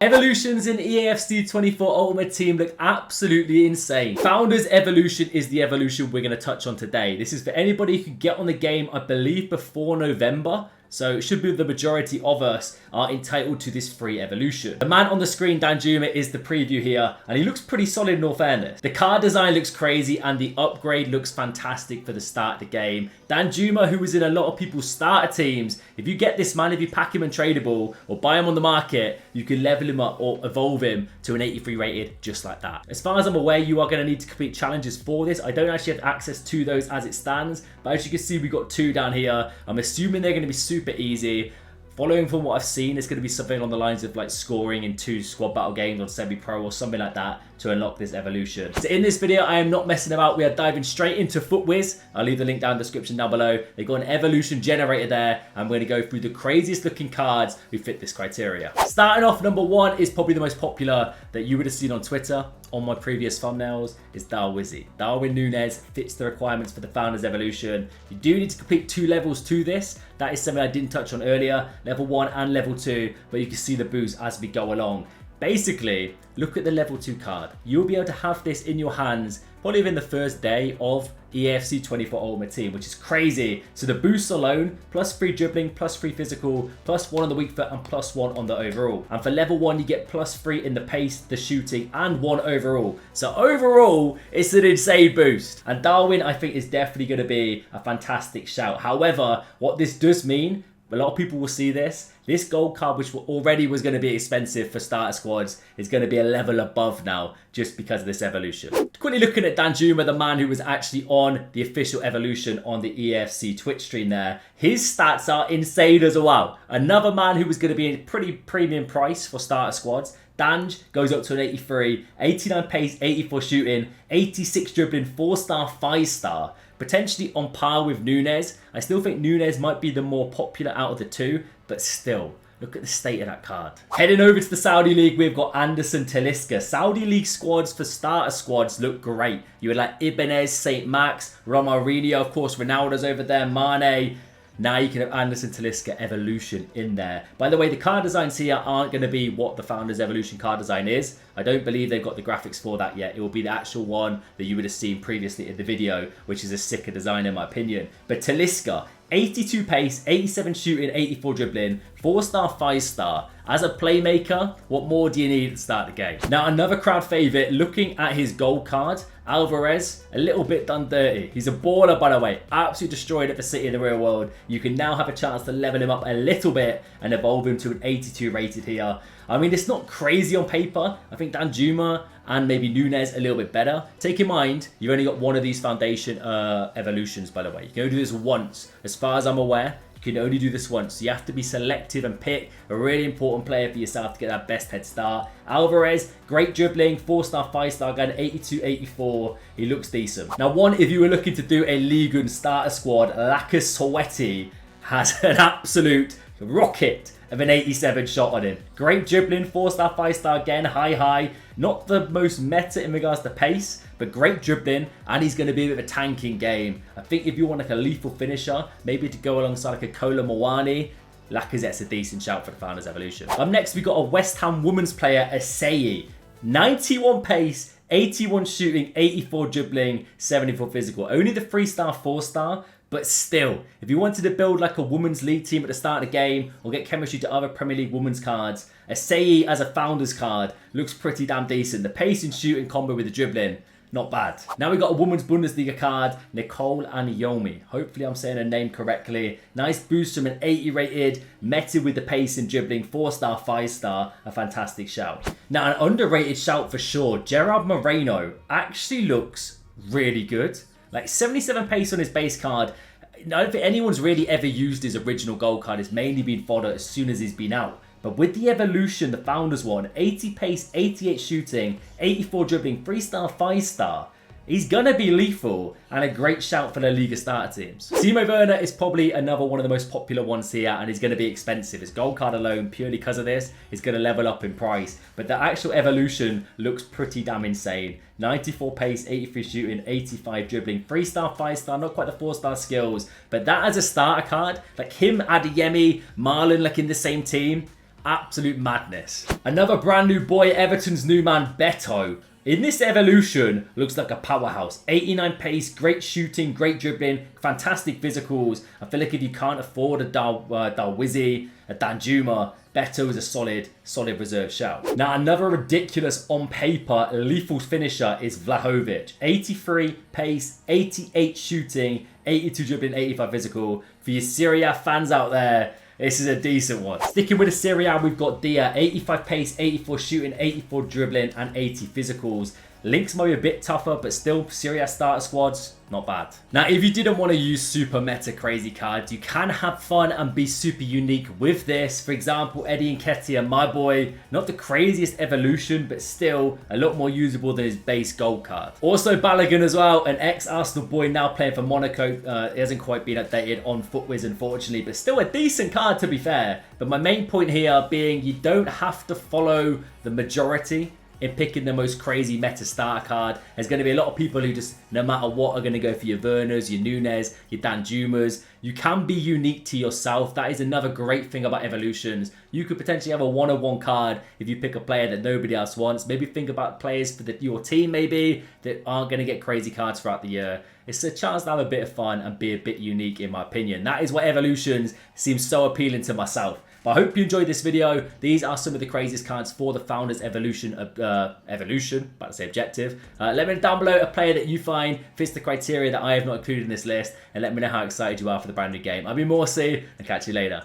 Evolutions in EAFC 24 Ultimate Team look absolutely insane. Founders Evolution is the evolution we're going to touch on today. This is for anybody who can get on the game, I believe, before November. So it should be the majority of us are entitled to this free evolution. The man on the screen, Danjuma, is the preview here, and he looks pretty solid in all fairness. The card design looks crazy, and the upgrade looks fantastic for the start of the game. Danjuma, who is in a lot of people's starter teams, if you get this man, if you pack him in tradable or buy him on the market, you can level him up or evolve him to an 83 rated just like that. As far as I'm aware, you are going to need to complete challenges for this. I don't actually have access to those as it stands, but as you can see, we've got 2 down here. I'm assuming they're going to be super easy. Following from what I've seen, it's going to be something on the lines of like scoring in 2 squad battle games on semi-pro or something like that to unlock this evolution. So in this video, I am not messing about. We are diving straight into FUTWIZ. I'll leave the link down in the description down below. They've got an evolution generator there, and we're going to go through the craziest looking cards who fit this criteria. Starting off, number 1 is probably the most popular that you would have seen on Twitter on my previous thumbnails is Darwizzy. Darwin Núñez fits the requirements for the Founders Evolution. You do need to complete 2 levels to this. That is something I didn't touch on earlier, level 1 and level 2, but you can see the boost as we go along. Basically, look at the level 2 card. You'll be able to have this in your hands probably within the first day of EAFC 24 Ultimate Team, which is crazy. So the boosts alone, plus 3 dribbling, plus 3 physical, plus 1 on the weak foot, and plus 1 on the overall. And for level 1, you get plus 3 in the pace, the shooting, and 1 overall. So overall, it's an insane boost. And Darwin, I think, is definitely going to be a fantastic shout. However, what this does mean, a lot of people will see this. This gold card, which already was going to be expensive for starter squads, is going to be a level above now just because of this evolution. Quickly looking at Danjuma, the man who was actually on the official evolution on the EAFC Twitch stream there. His stats are insane as well. Another man who was going to be a pretty premium price for starter squads. Danj goes up to an 83, 89 pace, 84 shooting, 86 dribbling, 4-star, 5-star. Potentially on par with Núñez. I still think Núñez might be the more popular out of the 2, but still, look at the state of that card. Heading over to the Saudi League, we've got Anderson Talisca. Saudi League squads for starter squads look great. You would like Ibanez, St. Max, Romarinho, of course, Ronaldo's over there, Mane. Now you can have Anderson Talisca Evolution in there. By the way, the card designs here aren't going to be what the Founders Evolution card design is. I don't believe they've got the graphics for that yet. It will be the actual one that you would have seen previously in the video, which is a sicker design in my opinion. But Talisca, 82 pace, 87 shooting, 84 dribbling, 4-star, 5-star. As a playmaker, what more do you need to start the game? Now, another crowd favourite, looking at his gold card, Alvarez, a little bit done dirty. He's a baller, by the way. Absolutely destroyed it for City in the real world. You can now have a chance to level him up a little bit and evolve him to an 82 rated here. I mean, it's not crazy on paper. I think Danjuma and maybe Núñez a little bit better. Take in mind, you've only got one of these foundation evolutions, by the way. You can only do this once. As far as I'm aware, you can only do this once. So you have to be selective and pick a really important player for yourself to get that best head start. Alvarez, great dribbling, 4-star, 5-star gun, 82, 84. He looks decent. Now, if you were looking to do a Ligue 1 starter squad, Lacus Sweaty has an absolute rocket of an 87 shot on him. Great dribbling, 4-star, 5-star again, high. Not the most meta in regards to pace, but great dribbling, and he's going to be a bit of a tanking game. I think if you want like a lethal finisher, maybe to go alongside like a Kola Mawani, Lacazette's a decent shout for the Founders Evolution. Up next, we got a West Ham women's player, Asayi. 91 pace, 81 shooting, 84 dribbling, 74 physical. Only the 3-star, 4-star. But still, if you wanted to build like a women's league team at the start of the game or get chemistry to other Premier League women's cards, Asayi as a Founders card looks pretty damn decent. The pace and shooting combo with the dribbling, not bad. Now we've got a women's Bundesliga card, Nicole Anyomi. Hopefully I'm saying her name correctly. Nice boost from an 80 rated, meta with the pace and dribbling, 4-star, 5-star, a fantastic shout. Now an underrated shout for sure, Gerard Moreno actually looks really good. Like 77 pace on his base card. I don't think anyone's really ever used his original gold card. It's mainly been fodder as soon as he's been out. But with the evolution, the Founders one, 80 pace, 88 shooting, 84 dribbling, 3-star, 5-star. He's going to be lethal and a great shout for the Liga starter teams. Timo Werner is probably another one of the most popular ones here, and he's going to be expensive. His gold card alone, purely because of this, is going to level up in price. But the actual evolution looks pretty damn insane. 94 pace, 83 shooting, 85 dribbling, 3-star, 5-star, not quite the 4-star skills. But that as a starter card, like him, Adeyemi, Marlon, like in the same team, Absolute madness. Another brand new boy, Everton's new man, Beto. In this evolution, looks like a powerhouse. 89 pace, great shooting, great dribbling, fantastic physicals. I feel like if you can't afford a Darwizzi, a Danjuma, Beto is a solid reserve shout. Now, another ridiculous on paper lethal finisher is Vlahovic. 83 pace, 88 shooting, 82 dribbling, 85 physical. For your Serie A fans out there, this is a decent one. Sticking with the Serie A, we've got Dia, 85 pace, 84 shooting, 84 dribbling, and 80 physicals. Links might be a bit tougher, but still, Serie A starter squads, not bad. Now, if you didn't want to use super meta crazy cards, you can have fun and be super unique with this. For example, Eddie Nketiah, my boy, not the craziest evolution, but still a lot more usable than his base gold card. Also, Balogun as well, an ex-Arsenal boy now playing for Monaco. He hasn't quite been updated on FootWiz, unfortunately, but still a decent card to be fair. But my main point here being you don't have to follow the majority in picking the most crazy meta starter card. There's going to be a lot of people who just, no matter what, are going to go for your Werners, your Nunes, your Danjumas. You can be unique to yourself. That is another great thing about evolutions. You could potentially have a one-on-one card if you pick a player that nobody else wants. Maybe think about players for your team maybe that aren't going to get crazy cards throughout the year. It's a chance to have a bit of fun and be a bit unique in my opinion. That is what evolutions seems so appealing to myself. But I hope you enjoyed this video. These are some of the craziest cards for the Founders Evolution, about to say objective. Let me know down below a player that you find fits the criteria that I have not included in this list, and let me know how excited you are for the brand new game. I've been Morsey, and catch you later.